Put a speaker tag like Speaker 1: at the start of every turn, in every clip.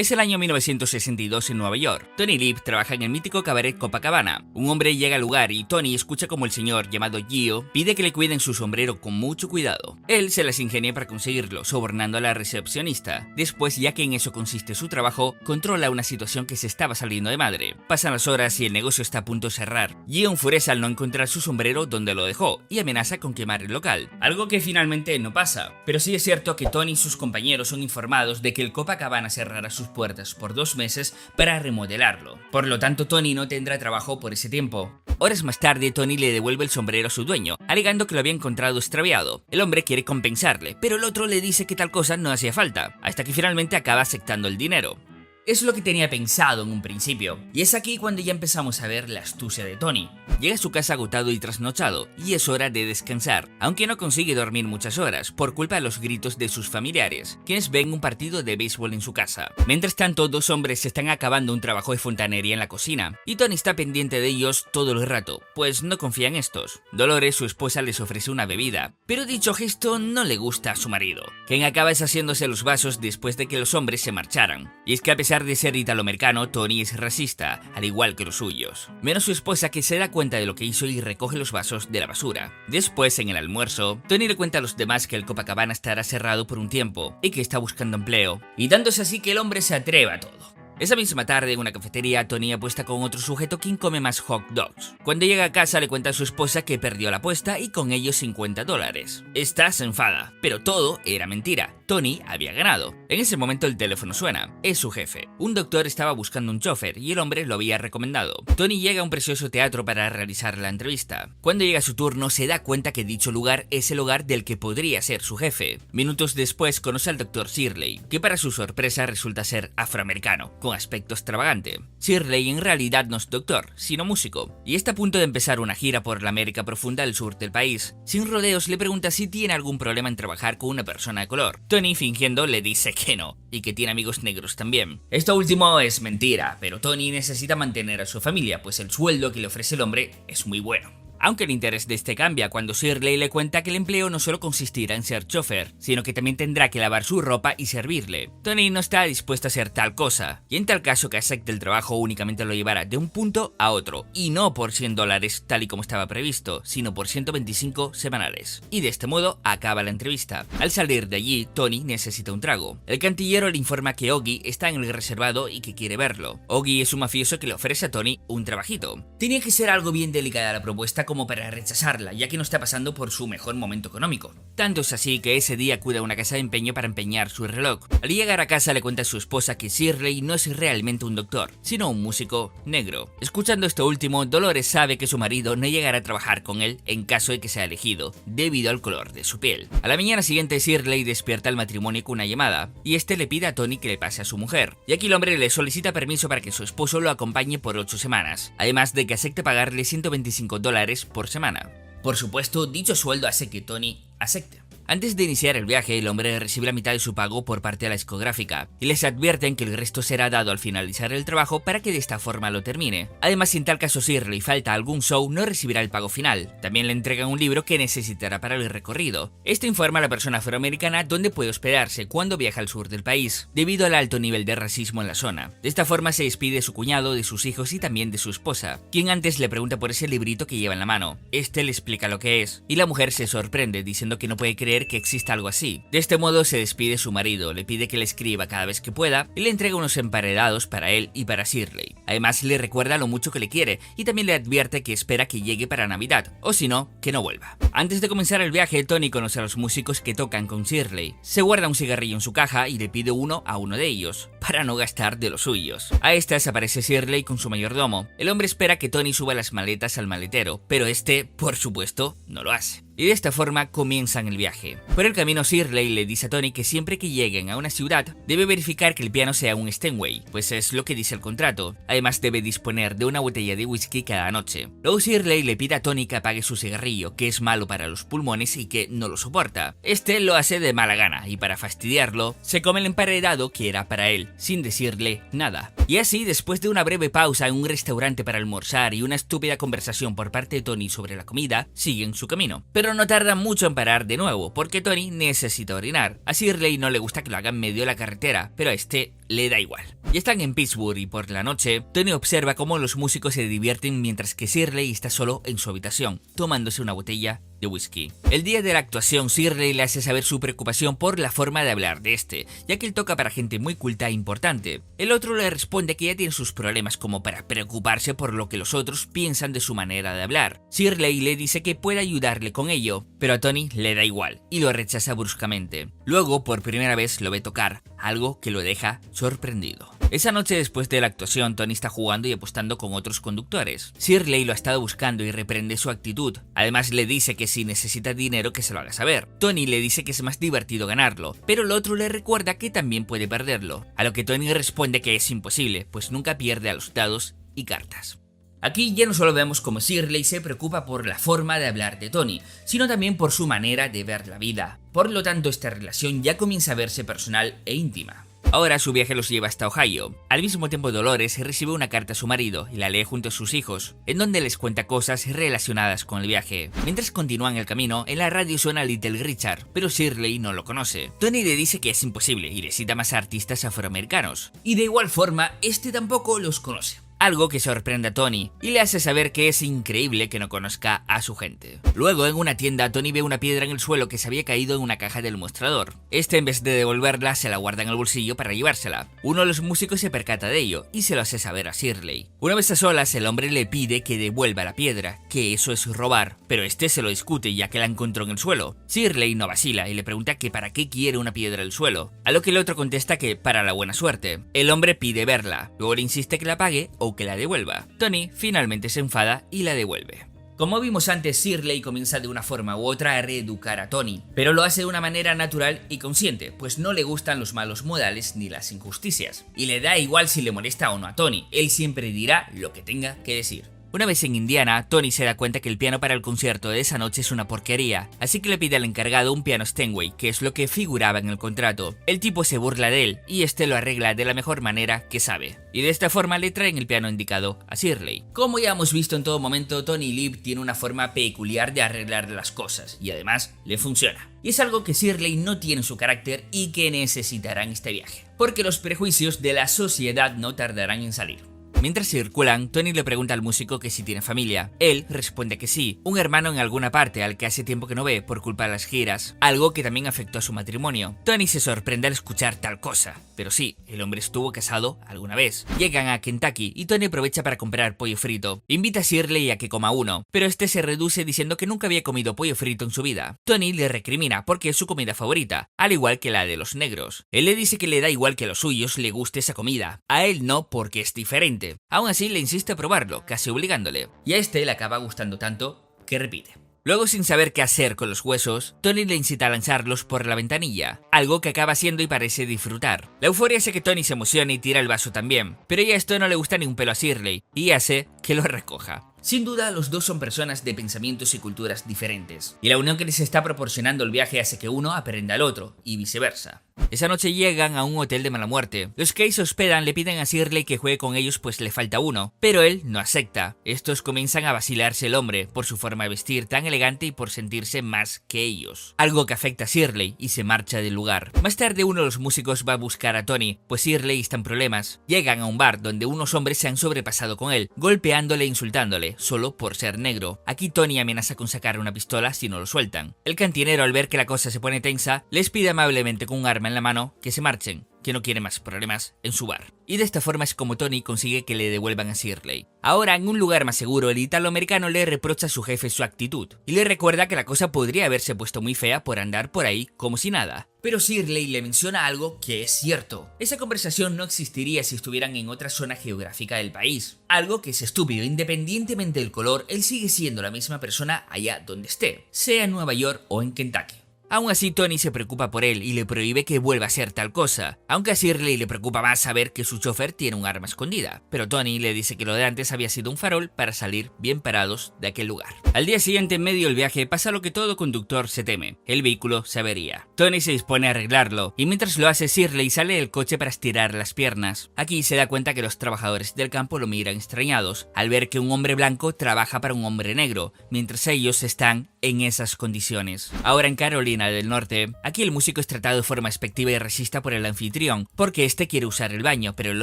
Speaker 1: Es el año 1962 en Nueva York. Tony Lip trabaja en el mítico cabaret Copacabana. Un hombre llega al lugar y Tony escucha como el señor, llamado Gio, pide que le cuiden su sombrero con mucho cuidado. Él se las ingenia para conseguirlo, sobornando a la recepcionista. Después, ya que en eso consiste su trabajo, controla una situación que se estaba saliendo de madre. Pasan las horas y el negocio está a punto de cerrar. Gio enfurece al no encontrar su sombrero donde lo dejó y amenaza con quemar el local. Algo que finalmente no pasa. Pero sí es cierto que Tony y sus compañeros son informados de que el Copacabana cerrará sus puertas por 2 meses para remodelarlo. Por lo tanto, Tony no tendrá trabajo por ese tiempo. Horas más tarde, Tony le devuelve el sombrero a su dueño, alegando que lo había encontrado extraviado. El hombre quiere compensarle, pero el otro le dice que tal cosa no hacía falta, hasta que finalmente acaba aceptando el dinero. Es lo que tenía pensado en un principio, y es aquí cuando ya empezamos a ver la astucia de Tony. Llega a su casa agotado y trasnochado, y es hora de descansar, aunque no consigue dormir muchas horas por culpa de los gritos de sus familiares, quienes ven un partido de béisbol en su casa. Mientras tanto, 2 hombres están acabando un trabajo de fontanería en la cocina, y Tony está pendiente de ellos todo el rato, pues no confía en estos. Dolores, su esposa, les ofrece una bebida, pero dicho gesto no le gusta a su marido, quien acaba deshaciéndose los vasos después de que los hombres se marcharan. Y es que a pesar de ser italoamericano, Tony es racista, al igual que los suyos. Menos su esposa, que se da cuenta de lo que hizo y recoge los vasos de la basura. Después, en el almuerzo, Tony le cuenta a los demás que el Copacabana estará cerrado por un tiempo y que está buscando empleo, y dándose así que el hombre se atreva a todo. Esa misma tarde, en una cafetería, Tony apuesta con otro sujeto quien come más hot dogs. Cuando llega a casa, le cuenta a su esposa que perdió la apuesta y con ellos $50. Esta se enfada, pero todo era mentira. Tony había ganado. En ese momento el teléfono suena. Es su jefe. Un doctor estaba buscando un chofer y el hombre lo había recomendado. Tony llega a un precioso teatro para realizar la entrevista. Cuando llega su turno, se da cuenta que dicho lugar es el hogar del que podría ser su jefe. Minutos después conoce al doctor Shirley, que para su sorpresa resulta ser afroamericano, con aspecto extravagante. Shirley en realidad no es doctor, sino músico, y está a punto de empezar una gira por la América profunda del sur del país. Sin rodeos le pregunta si tiene algún problema en trabajar con una persona de color. Tony, fingiendo, le dice que no, y que tiene amigos negros también. Esto último es mentira, pero Tony necesita mantener a su familia, pues el sueldo que le ofrece el hombre es muy bueno. Aunque el interés de este cambia cuando Shirley le cuenta que el empleo no solo consistirá en ser chofer, sino que también tendrá que lavar su ropa y servirle. Tony no está dispuesto a hacer tal cosa, y en tal caso que acepte el trabajo únicamente lo llevará de un punto a otro, y no por $100 tal y como estaba previsto, sino por 125 semanales. Y de este modo acaba la entrevista. Al salir de allí, Tony necesita un trago. El cantillero le informa que Oggy está en el reservado y que quiere verlo. Oggy es un mafioso que le ofrece a Tony un trabajito. Tenía que ser algo bien delicada la propuesta como para rechazarla, ya que no está pasando por su mejor momento económico. Tanto es así que ese día acude a una casa de empeño para empeñar su reloj. Al llegar a casa le cuenta a su esposa que Shirley no es realmente un doctor, sino un músico negro. Escuchando esto último, Dolores sabe que su marido no llegará a trabajar con él en caso de que sea elegido, debido al color de su piel. A la mañana siguiente, Shirley despierta al matrimonio con una llamada, y este le pide a Tony que le pase a su mujer. Y aquí el hombre le solicita permiso para que su esposo lo acompañe por 8 semanas, además de que acepte pagarle $125 por semana. Por supuesto, dicho sueldo hace que Tony acepte. Antes de iniciar el viaje, el hombre recibe la mitad de su pago por parte de la discográfica y les advierten que el resto será dado al finalizar el trabajo para que de esta forma lo termine. Además, si en tal caso Shirley falta algún show, no recibirá el pago final. También le entregan un libro que necesitará para el recorrido. Esto informa a la persona afroamericana dónde puede hospedarse cuando viaja al sur del país, debido al alto nivel de racismo en la zona. De esta forma se despide de su cuñado, de sus hijos y también de su esposa, quien antes le pregunta por ese librito que lleva en la mano. Este le explica lo que es, y la mujer se sorprende diciendo que no puede creer que exista algo así. De este modo se despide su marido, le pide que le escriba cada vez que pueda y le entrega unos emparedados para él y para Shirley. Además le recuerda lo mucho que le quiere y también le advierte que espera que llegue para Navidad, o si no, que no vuelva. Antes de comenzar el viaje, Tony conoce a los músicos que tocan con Shirley. Se guarda un cigarrillo en su caja y le pide uno a uno de ellos, para no gastar de los suyos. A estas aparece Shirley con su mayordomo. El hombre espera que Tony suba las maletas al maletero, pero este, por supuesto, no lo hace. Y de esta forma comienzan el viaje. Por el camino, Shirley le dice a Tony que siempre que lleguen a una ciudad debe verificar que el piano sea un Steinway, pues es lo que dice el contrato. Además debe disponer de una botella de whisky cada noche. Luego Shirley le pide a Tony que apague su cigarrillo, que es malo para los pulmones y que no lo soporta. Este lo hace de mala gana y para fastidiarlo se come el emparedado que era para él, sin decirle nada. Y así, después de una breve pausa en un restaurante para almorzar y una estúpida conversación por parte de Tony sobre la comida, siguen su camino. Pero no tarda mucho en parar de nuevo, porque Tony necesita orinar. A Shirley no le gusta que lo haga en medio de la carretera, pero a este le da igual. Ya están en Pittsburgh y por la noche, Tony observa cómo los músicos se divierten mientras que Shirley está solo en su habitación, tomándose una botella de whisky. El día de la actuación, Shirley le hace saber su preocupación por la forma de hablar de este, ya que él toca para gente muy culta e importante. El otro le responde que ya tiene sus problemas como para preocuparse por lo que los otros piensan de su manera de hablar. Shirley le dice que puede ayudarle con ello, pero a Tony le da igual y lo rechaza bruscamente. Luego, por primera vez, lo ve tocar, algo que lo deja sorprendido. Esa noche después de la actuación, Tony está jugando y apostando con otros conductores. Shirley lo ha estado buscando y reprende su actitud. Además le dice que si necesita dinero que se lo haga saber. Tony le dice que es más divertido ganarlo, pero el otro le recuerda que también puede perderlo. A lo que Tony responde que es imposible, pues nunca pierde a los dados y cartas. Aquí ya no solo vemos cómo Shirley se preocupa por la forma de hablar de Tony, sino también por su manera de ver la vida. Por lo tanto, esta relación ya comienza a verse personal e íntima. Ahora su viaje los lleva hasta Ohio. Al mismo tiempo Dolores recibe una carta a su marido y la lee junto a sus hijos, en donde les cuenta cosas relacionadas con el viaje. Mientras continúan el camino, en la radio suena Little Richard, pero Shirley no lo conoce. Tony le dice que es imposible y le cita más artistas afroamericanos, y de igual forma, este tampoco los conoce. Algo que sorprende a Tony y le hace saber que es increíble que no conozca a su gente. Luego, en una tienda, Tony ve una piedra en el suelo que se había caído en una caja del mostrador. Este, en vez de devolverla, se la guarda en el bolsillo para llevársela. Uno de los músicos se percata de ello y se lo hace saber a Shirley. Una vez a solas, el hombre le pide que devuelva la piedra, que eso es robar, pero este se lo discute ya que la encontró en el suelo. Shirley no vacila y le pregunta que para qué quiere una piedra del suelo, a lo que el otro contesta que para la buena suerte. El hombre pide verla, luego le insiste que la pague o que la devuelva. Tony finalmente se enfada y la devuelve. Como vimos antes, Shirley comienza de una forma u otra a reeducar a Tony, pero lo hace de una manera natural y consciente, pues no le gustan los malos modales ni las injusticias. Y le da igual si le molesta o no a Tony, él siempre dirá lo que tenga que decir. Una vez en Indiana, Tony se da cuenta que el piano para el concierto de esa noche es una porquería, así que le pide al encargado un piano Steinway, que es lo que figuraba en el contrato. El tipo se burla de él y este lo arregla de la mejor manera que sabe, y de esta forma le traen el piano indicado a Shirley. Como ya hemos visto en todo momento, Tony Lip tiene una forma peculiar de arreglar las cosas y además le funciona. Y es algo que Shirley no tiene en su carácter y que necesitará en este viaje, porque los prejuicios de la sociedad no tardarán en salir. Mientras circulan, Tony le pregunta al músico que si tiene familia. Él responde que sí, un hermano en alguna parte al que hace tiempo que no ve por culpa de las giras, algo que también afectó a su matrimonio. Tony se sorprende al escuchar tal cosa, pero sí, el hombre estuvo casado alguna vez. Llegan a Kentucky y Tony aprovecha para comprar pollo frito. Invita a Shirley a que coma uno, pero este se reduce diciendo que nunca había comido pollo frito en su vida. Tony le recrimina porque es su comida favorita, al igual que la de los negros. Él le dice que le da igual que a los suyos le guste esa comida, a él no porque es diferente. Aún así le insiste a probarlo, casi obligándole, y a este le acaba gustando tanto que repite. Luego, sin saber qué hacer con los huesos, Tony le incita a lanzarlos por la ventanilla, algo que acaba haciendo y parece disfrutar. La euforia hace que Tony se emocione y tira el vaso también, pero ya esto no le gusta ni un pelo a Shirley, y hace que lo recoja. Sin duda, los dos son personas de pensamientos y culturas diferentes, y la unión que les está proporcionando el viaje hace que uno aprenda al otro, y viceversa. Esa noche llegan a un hotel de mala muerte. Los que ahí se hospedan le piden a Shirley que juegue con ellos pues le falta uno, pero él no acepta. Estos comienzan a vacilarse el hombre por su forma de vestir tan elegante y por sentirse más que ellos, algo que afecta a Shirley y se marcha del lugar. Más tarde uno de los músicos va a buscar a Tony, pues Shirley está en problemas. Llegan a un bar donde unos hombres se han sobrepasado con él, golpeándole e insultándole, solo por ser negro. Aquí Tony amenaza con sacar una pistola si no lo sueltan. El cantinero, al ver que la cosa se pone tensa, les pide amablemente con un arma en la mano que se marchen, que no quiere más problemas en su bar. Y de esta forma es como Tony consigue que le devuelvan a Shirley. Ahora, en un lugar más seguro, el italoamericano le reprocha a su jefe su actitud y le recuerda que la cosa podría haberse puesto muy fea por andar por ahí como si nada. Pero Shirley le menciona algo que es cierto. Esa conversación no existiría si estuvieran en otra zona geográfica del país. Algo que es estúpido, independientemente del color, él sigue siendo la misma persona allá donde esté, sea en Nueva York o en Kentucky. Aún así, Tony se preocupa por él y le prohíbe que vuelva a hacer tal cosa, aunque a Shirley le preocupa más saber que su chofer tiene un arma escondida, pero Tony le dice que lo de antes había sido un farol para salir bien parados de aquel lugar. Al día siguiente, en medio del viaje, pasa lo que todo conductor se teme: el vehículo se avería. Tony se dispone a arreglarlo, y mientras lo hace, Shirley sale del coche para estirar las piernas. Aquí se da cuenta que los trabajadores del campo lo miran extrañados, al ver que un hombre blanco trabaja para un hombre negro, mientras ellos están en esas condiciones. Ahora en Carolina, Carolina del Norte. Aquí el músico es tratado de forma despectiva y racista por el anfitrión, porque este quiere usar el baño, pero el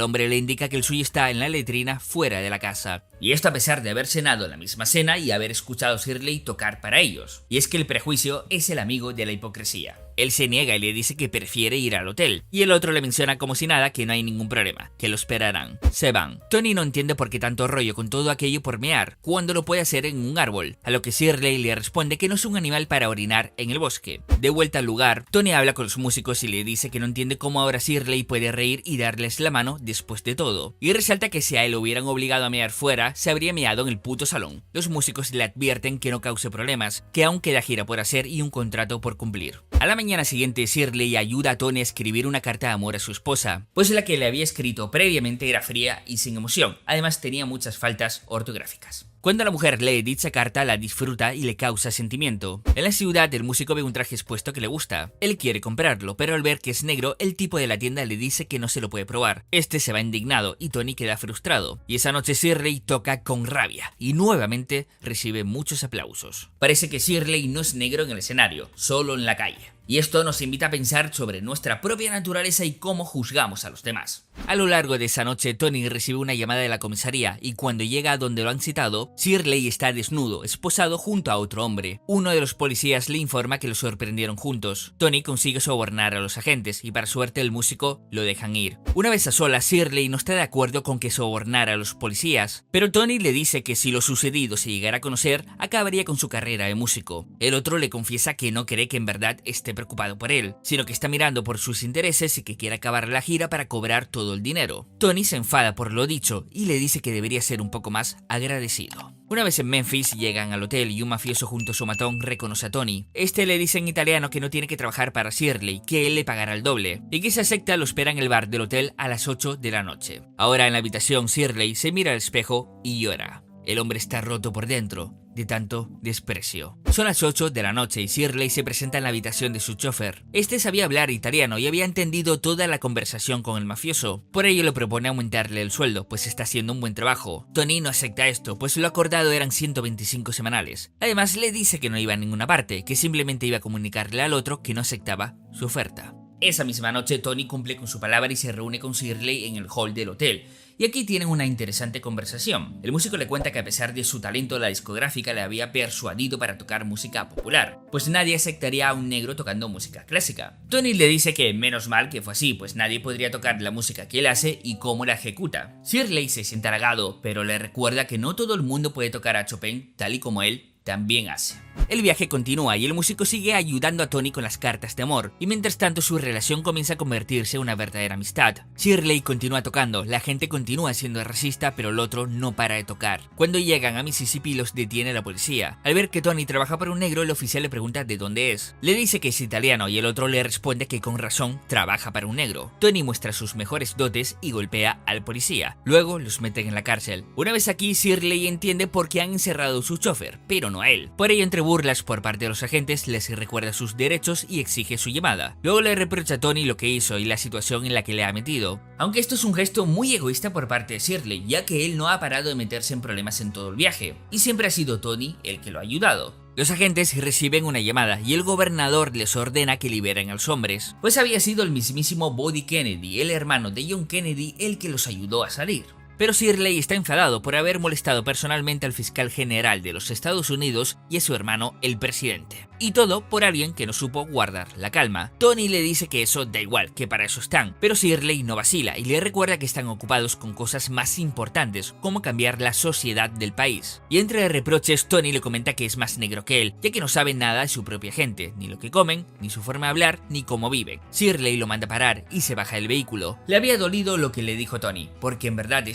Speaker 1: hombre le indica que el suyo está en la letrina fuera de la casa. Y esto a pesar de haber cenado en la misma cena y haber escuchado a Shirley tocar para ellos. Y es que el prejuicio es el amigo de la hipocresía. Él se niega y le dice que prefiere ir al hotel, y el otro le menciona como si nada que no hay ningún problema, que lo esperarán. Se van. Tony no entiende por qué tanto rollo con todo aquello por mear, cuando lo puede hacer en un árbol, a lo que Shirley le responde que no es un animal para orinar en el bosque. De vuelta al lugar, Tony habla con los músicos y le dice que no entiende cómo ahora Shirley puede reír y darles la mano después de todo, y resalta que si a él lo hubieran obligado a mear fuera, se habría meado en el puto salón. Los músicos le advierten que no cause problemas, que aún queda gira por hacer y un contrato por cumplir. A la mañana siguiente, Shirley ayuda a Tony a escribir una carta de amor a su esposa, pues la que le había escrito previamente era fría y sin emoción, además tenía muchas faltas ortográficas. Cuando la mujer lee dicha carta, la disfruta y le causa sentimiento. En la ciudad, el músico ve un traje expuesto que le gusta. Él quiere comprarlo, pero al ver que es negro, el tipo de la tienda le dice que no se lo puede probar. Este se va indignado y Tony queda frustrado. Y esa noche Shirley toca con rabia y nuevamente recibe muchos aplausos. Parece que Shirley no es negro en el escenario, solo en la calle. Y esto nos invita a pensar sobre nuestra propia naturaleza y cómo juzgamos a los demás. A lo largo de esa noche, Tony recibe una llamada de la comisaría y cuando llega a donde lo han citado, Shirley está desnudo, esposado junto a otro hombre. Uno de los policías le informa que lo sorprendieron juntos. Tony consigue sobornar a los agentes y para suerte el músico lo dejan ir. Una vez a solas, Shirley no está de acuerdo con que sobornara a los policías, pero Tony le dice que si lo sucedido se llegara a conocer, acabaría con su carrera de músico. El otro le confiesa que no cree que en verdad esté preocupado por él, sino que está mirando por sus intereses y que quiere acabar la gira para cobrar todo el dinero. Tony se enfada por lo dicho y le dice que debería ser un poco más agradecido. Una vez en Memphis, llegan al hotel y un mafioso junto a su matón reconoce a Tony. Este le dice en italiano que no tiene que trabajar para Shirley, que él le pagará el doble, y que esa secta lo espera en el bar del hotel a las 8 de la noche. Ahora en la habitación, Shirley se mira al espejo y llora. El hombre está roto por dentro de tanto desprecio. Son las 8 de la noche y Shirley se presenta en la habitación de su chofer. Este sabía hablar italiano y había entendido toda la conversación con el mafioso. Por ello le propone aumentarle el sueldo, pues está haciendo un buen trabajo. Tony no acepta esto, pues lo acordado eran 125 semanales. Además le dice que no iba a ninguna parte, que simplemente iba a comunicarle al otro que no aceptaba su oferta. Esa misma noche Tony cumple con su palabra y se reúne con Shirley en el hall del hotel. Y aquí tienen una interesante conversación. El músico le cuenta que a pesar de su talento, la discográfica le había persuadido para tocar música popular, pues nadie aceptaría a un negro tocando música clásica. Tony le dice que menos mal que fue así, pues nadie podría tocar la música que él hace y cómo la ejecuta. Shirley se siente halagado, pero le recuerda que no todo el mundo puede tocar a Chopin tal y como él también hace. El viaje continúa y el músico sigue ayudando a Tony con las cartas de amor, y mientras tanto su relación comienza a convertirse en una verdadera amistad. Shirley continúa tocando, la gente continúa siendo racista, pero el otro no para de tocar. Cuando llegan a Mississippi los detiene la policía. Al ver que Tony trabaja para un negro, el oficial le pregunta de dónde es. Le dice que es italiano y el otro le responde que con razón trabaja para un negro. Tony muestra sus mejores dotes y golpea al policía. Luego los meten en la cárcel. Una vez aquí, Shirley entiende por qué han encerrado a su chofer, pero no a él. Por ello, entre burlas por parte de los agentes, les recuerda sus derechos y exige su llamada. Luego le reprocha a Tony lo que hizo y la situación en la que le ha metido. Aunque esto es un gesto muy egoísta por parte de Shirley, ya que él no ha parado de meterse en problemas en todo el viaje, y siempre ha sido Tony el que lo ha ayudado. Los agentes reciben una llamada y el gobernador les ordena que liberen a los hombres, pues había sido el mismísimo Bobby Kennedy, el hermano de John Kennedy, el que los ayudó a salir. Pero Shirley está enfadado por haber molestado personalmente al fiscal general de los Estados Unidos y a su hermano, el presidente. Y todo por alguien que no supo guardar la calma. Tony le dice que eso da igual, que para eso están, pero Shirley no vacila y le recuerda que están ocupados con cosas más importantes, como cambiar la sociedad del país. Y entre reproches, Tony le comenta que es más negro que él, ya que no sabe nada de su propia gente, ni lo que comen, ni su forma de hablar, ni cómo viven. Shirley lo manda a parar y se baja del vehículo. Le había dolido lo que le dijo Tony, porque en verdad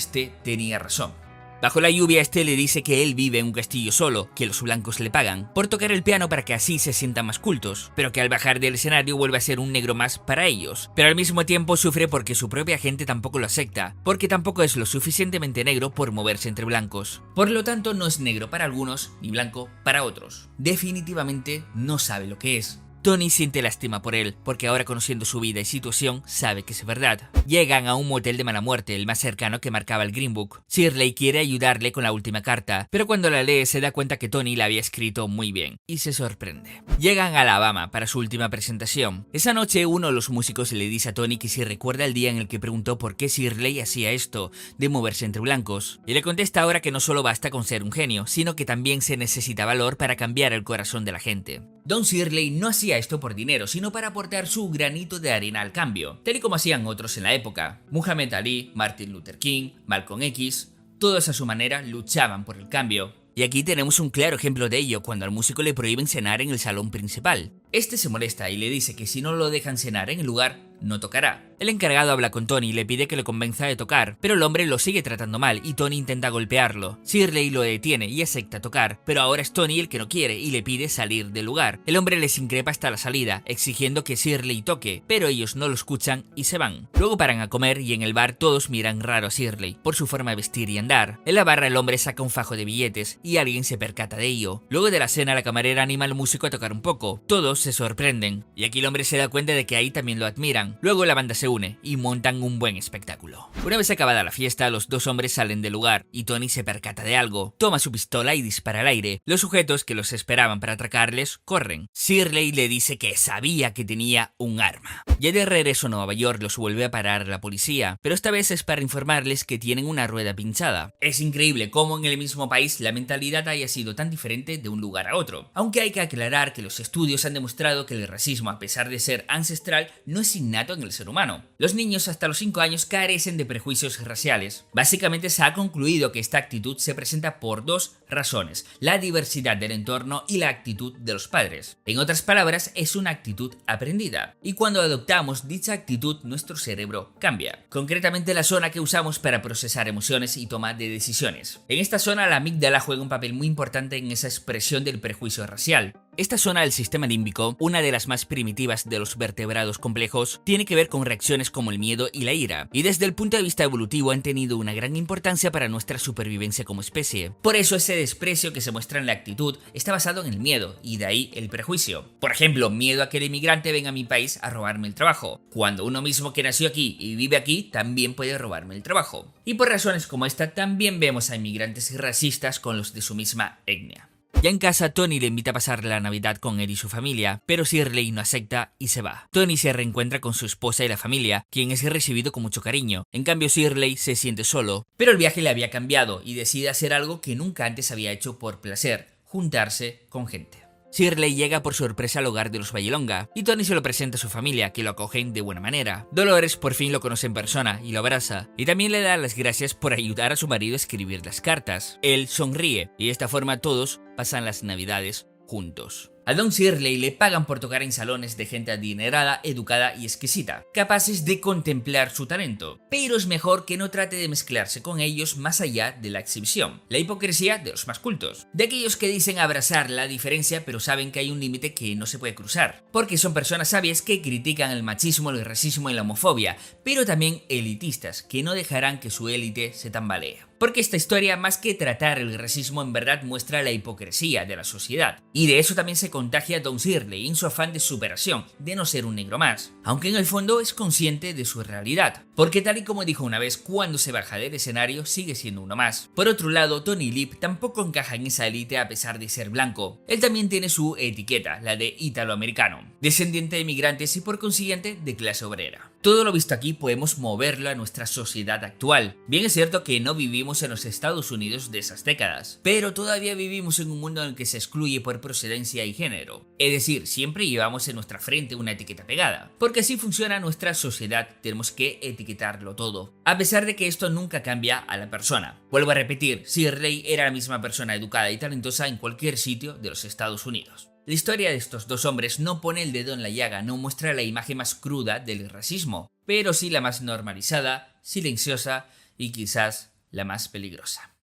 Speaker 1: tenía razón. Bajo la lluvia, le dice que él vive en un castillo solo, que los blancos le pagan por tocar el piano para que así se sientan más cultos, pero que al bajar del escenario vuelve a ser un negro más para ellos. Pero al mismo tiempo sufre porque su propia gente tampoco lo acepta, porque tampoco es lo suficientemente negro por moverse entre blancos. Por lo tanto, no es negro para algunos ni blanco para otros. Definitivamente no sabe lo que es. Tony siente lástima por él, porque ahora conociendo su vida y situación, sabe que es verdad. Llegan a un motel de mala muerte, el más cercano que marcaba el Green Book. Shirley quiere ayudarle con la última carta, pero cuando la lee se da cuenta que Tony la había escrito muy bien, y se sorprende. Llegan a Alabama para su última presentación. Esa noche uno de los músicos le dice a Tony que si recuerda el día en el que preguntó por qué Shirley hacía esto, de moverse entre blancos, y le contesta ahora que no solo basta con ser un genio, sino que también se necesita valor para cambiar el corazón de la gente. Don Shirley no hacía esto por dinero, sino para aportar su granito de arena al cambio, tal y como hacían otros en la época. Muhammad Ali, Martin Luther King, Malcolm X, todos a su manera luchaban por el cambio. Y aquí tenemos un claro ejemplo de ello cuando al músico le prohíben cenar en el salón principal. Este se molesta y le dice que si no lo dejan cenar en el lugar, no tocará. El encargado habla con Tony y le pide que le convenza de tocar, pero el hombre lo sigue tratando mal y Tony intenta golpearlo. Shirley lo detiene y acepta tocar, pero ahora es Tony el que no quiere y le pide salir del lugar. El hombre les increpa hasta la salida, exigiendo que Shirley toque, pero ellos no lo escuchan y se van. Luego paran a comer y en el bar todos miran raro a Shirley, por su forma de vestir y andar. En la barra el hombre saca un fajo de billetes y alguien se percata de ello. Luego de la cena la camarera anima al músico a tocar un poco. Todos se sorprenden, y aquí el hombre se da cuenta de que ahí también lo admiran. Luego la banda se une y montan un buen espectáculo. Una vez acabada la fiesta, los dos hombres salen del lugar y Tony se percata de algo. Toma su pistola y dispara al aire. Los sujetos que los esperaban para atracarles corren. Shirley le dice que sabía que tenía un arma. Ya de regreso a Nueva York los vuelve a parar la policía, pero esta vez es para informarles que tienen una rueda pinchada. Es increíble cómo en el mismo país la mentalidad haya sido tan diferente de un lugar a otro. Aunque hay que aclarar que los estudios han demostrado que el racismo, a pesar de ser ancestral, no es innato en el ser humano. Los niños hasta los 5 años carecen de prejuicios raciales. Básicamente se ha concluido que esta actitud se presenta por dos razones: la diversidad del entorno y la actitud de los padres. En otras palabras, es una actitud aprendida. Y cuando adoptamos dicha actitud, nuestro cerebro cambia. Concretamente la zona que usamos para procesar emociones y toma de decisiones. En esta zona la amígdala juega un papel muy importante en esa expresión del prejuicio racial. Esta zona del sistema límbico, una de las más primitivas de los vertebrados complejos, tiene que ver con reacciones como el miedo y la ira, y desde el punto de vista evolutivo han tenido una gran importancia para nuestra supervivencia como especie. Por eso ese desprecio que se muestra en la actitud está basado en el miedo, y de ahí el prejuicio. Por ejemplo, miedo a que el inmigrante venga a mi país a robarme el trabajo, cuando uno mismo que nació aquí y vive aquí también puede robarme el trabajo. Y por razones como esta también vemos a inmigrantes racistas con los de su misma etnia. Ya en casa, Tony le invita a pasar la Navidad con él y su familia, pero Shirley no acepta y se va. Tony se reencuentra con su esposa y la familia, quien es recibido con mucho cariño. En cambio, Shirley se siente solo, pero el viaje le había cambiado y decide hacer algo que nunca antes había hecho por placer: juntarse con gente. Shirley llega por sorpresa al hogar de los Vallelonga y Tony se lo presenta a su familia, que lo acogen de buena manera. Dolores por fin lo conoce en persona y lo abraza, y también le da las gracias por ayudar a su marido a escribir las cartas. Él sonríe y de esta forma todos pasan las Navidades juntos. A Don Shirley le pagan por tocar en salones de gente adinerada, educada y exquisita, capaces de contemplar su talento, pero es mejor que no trate de mezclarse con ellos más allá de la exhibición. La hipocresía de los más cultos, de aquellos que dicen abrazar la diferencia pero saben que hay un límite que no se puede cruzar, porque son personas sabias que critican el machismo, el racismo y la homofobia, pero también elitistas que no dejarán que su élite se tambalee. Porque esta historia, más que tratar el racismo, en verdad muestra la hipocresía de la sociedad. Y de eso también se contagia Don Shirley en su afán de superación, de no ser un negro más. Aunque en el fondo es consciente de su realidad. Porque tal y como dijo una vez, cuando se baja del escenario sigue siendo uno más. Por otro lado, Tony Lip tampoco encaja en esa élite a pesar de ser blanco. Él también tiene su etiqueta, la de italoamericano, descendiente de migrantes y por consiguiente de clase obrera. Todo lo visto aquí podemos moverlo a nuestra sociedad actual. Bien es cierto que no vivimos en los Estados Unidos de esas décadas, pero todavía vivimos en un mundo en el que se excluye por procedencia y género. Es decir, siempre llevamos en nuestra frente una etiqueta pegada. Porque así funciona nuestra sociedad, tenemos que etiquetarlo todo. A pesar de que esto nunca cambia a la persona. Vuelvo a repetir, Shirley era la misma persona educada y talentosa en cualquier sitio de los Estados Unidos. La historia de estos dos hombres no pone el dedo en la llaga, no muestra la imagen más cruda del racismo, pero sí la más normalizada, silenciosa y quizás la más peligrosa.